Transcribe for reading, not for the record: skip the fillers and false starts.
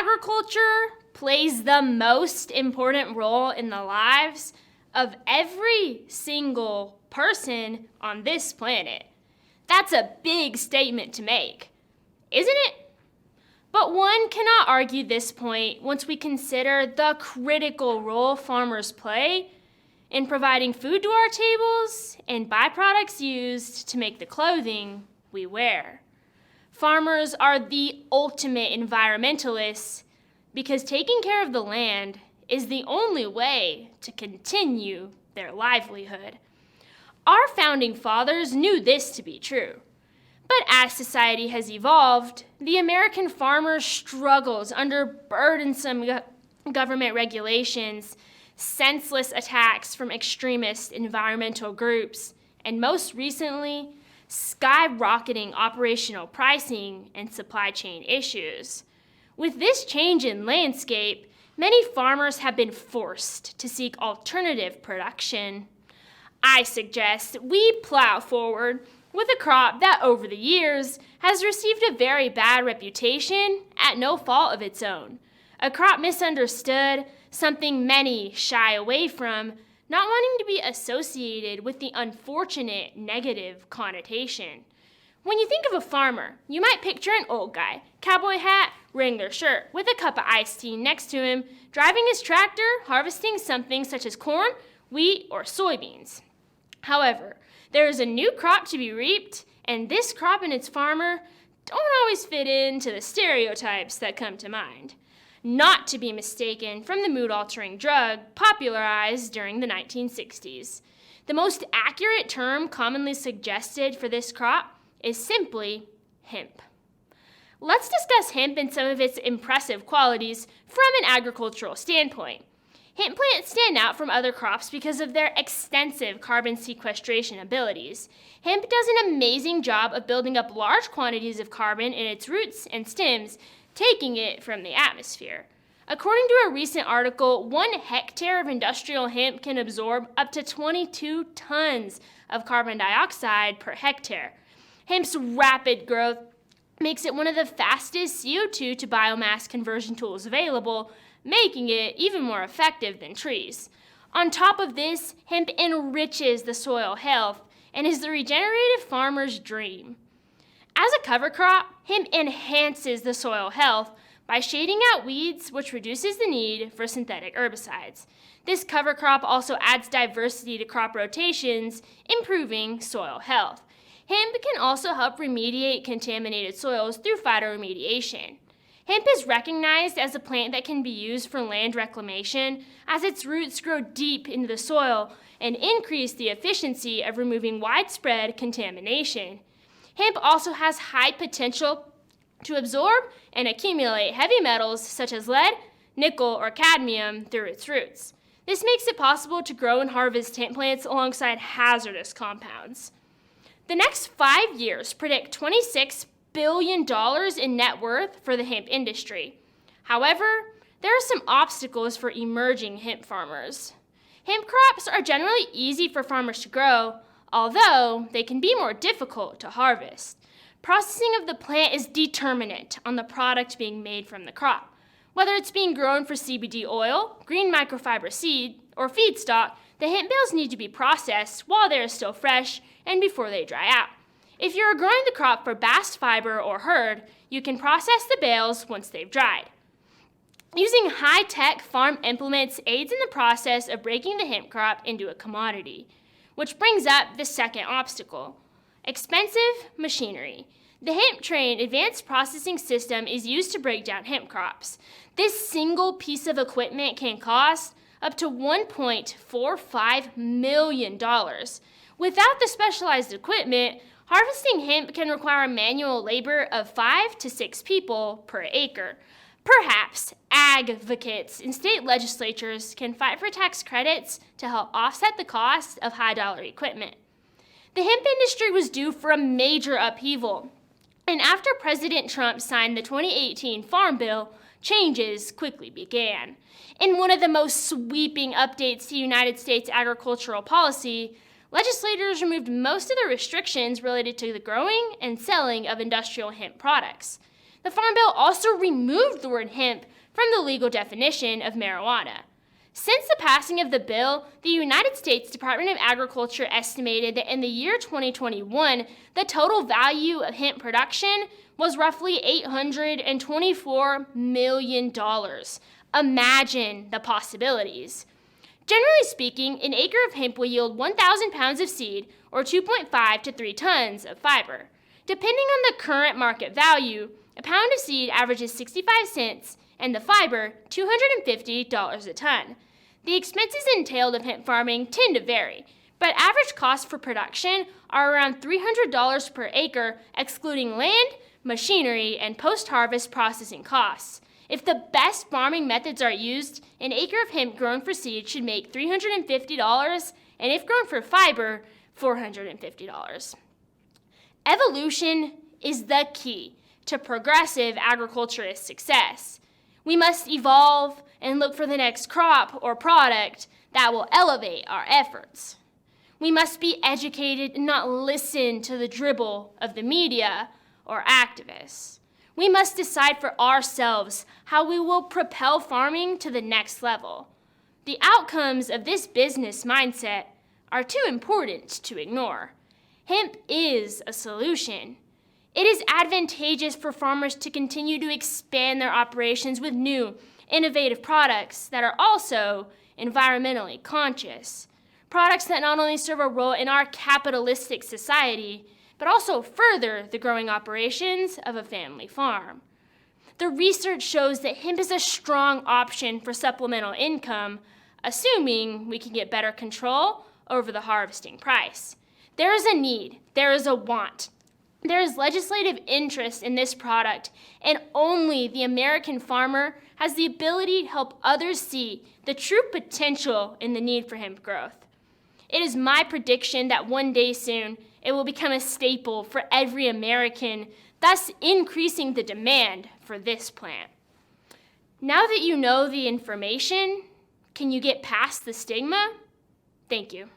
agriculture plays the most important role in the lives of every single person on this planet. That's a big statement to make, isn't it? But one cannot argue this point once we consider the critical role farmers play in providing food to our tables and byproducts used to make the clothing we wear. Farmers are the ultimate environmentalists because taking care of the land is the only way to continue their livelihood. Our founding fathers knew this to be true. But as society has evolved, the American farmer struggles under burdensome government regulations, senseless attacks from extremist environmental groups, and most recently, skyrocketing operational pricing and supply chain issues. With this change in landscape, many farmers have been forced to seek alternative production. I suggest we plow forward with a crop that over the years has received a very bad reputation at no fault of its own. A crop misunderstood, something many shy away from, not wanting to be associated with the unfortunate negative connotation. When you think of a farmer, you might picture an old guy, cowboy hat, Wrangler shirt, with a cup of iced tea next to him, driving his tractor, harvesting something such as corn, wheat, or soybeans. However, there is a new crop to be reaped, and this crop and its farmer don't always fit into the stereotypes that come to mind. Not to be mistaken from the mood-altering drug popularized during the 1960s. The most accurate term commonly suggested for this crop is simply hemp. Let's discuss hemp and some of its impressive qualities from an agricultural standpoint. Hemp plants stand out from other crops because of their extensive carbon sequestration abilities. Hemp does an amazing job of building up large quantities of carbon in its roots and stems, taking it from the atmosphere. According to a recent article, 1 hectare of industrial hemp can absorb up to 22 tons of carbon dioxide per hectare. Hemp's rapid growth makes it one of the fastest CO2 to biomass conversion tools available, making it even more effective than trees. On top of this, hemp enriches the soil health and is the regenerative farmer's dream. As a cover crop, hemp enhances the soil health by shading out weeds, which reduces the need for synthetic herbicides. This cover crop also adds diversity to crop rotations, improving soil health. Hemp can also help remediate contaminated soils through phytoremediation. Hemp is recognized as a plant that can be used for land reclamation as its roots grow deep into the soil and increase the efficiency of removing widespread contamination. Hemp also has high potential to absorb and accumulate heavy metals such as lead, nickel, or cadmium through its roots. This makes it possible to grow and harvest hemp plants alongside hazardous compounds. The next 5 years predict $26 billion in net worth for the hemp industry. However, there are some obstacles for emerging hemp farmers. Hemp crops are generally easy for farmers to grow, although they can be more difficult to harvest. Processing of the plant is determinant on the product being made from the crop. Whether it's being grown for CBD oil, green microfiber seed, or feedstock, the hemp bales need to be processed while they are still fresh and before they dry out. If you are growing the crop for bast fiber or hurd, you can process the bales once they've dried. Using high-tech farm implements aids in the process of breaking the hemp crop into a commodity, which brings up the second obstacle: expensive machinery. The hemp train advanced processing system is used to break down hemp crops. This single piece of equipment can cost up to $1.45 million. Without the specialized equipment, harvesting hemp can require manual labor of 5 to 6 people per acre. Perhaps advocates in state legislatures can fight for tax credits to help offset the cost of high-dollar equipment. The hemp industry was due for a major upheaval, and after President Trump signed the 2018 Farm Bill, changes quickly began. In one of the most sweeping updates to United States agricultural policy, legislators removed most of the restrictions related to the growing and selling of industrial hemp products. The Farm Bill also removed the word hemp from the legal definition of marijuana. Since the passing of the bill, the United States Department of Agriculture estimated that in the year 2021, the total value of hemp production was roughly $824 million. Imagine the possibilities. Generally speaking, an acre of hemp will yield 1,000 pounds of seed or 2.5 to 3 tons of fiber. Depending on the current market value, a pound of seed averages 65 cents and the fiber $250 a ton. The expenses entailed of hemp farming tend to vary, but average costs for production are around $300 per acre, excluding land, machinery, and post-harvest processing costs. If the best farming methods are used, an acre of hemp grown for seed should make $350, and if grown for fiber, $450. Evolution is the key to progressive agriculturist success. We must evolve and look for the next crop or product that will elevate our efforts. We must be educated and not listen to the dribble of the media or activists. We must decide for ourselves how we will propel farming to the next level. The outcomes of this business mindset are too important to ignore. Hemp is a solution. It is advantageous for farmers to continue to expand their operations with new, innovative products that are also environmentally conscious. Products that not only serve a role in our capitalistic society, but also further the growing operations of a family farm. The research shows that hemp is a strong option for supplemental income, assuming we can get better control over the harvesting price. There is a need, there is a want. There is legislative interest in this product, and only the American farmer has the ability to help others see the true potential in the need for hemp growth. It is my prediction that one day soon, it will become a staple for every American, thus increasing the demand for this plant. Now that you know the information, can you get past the stigma? Thank you.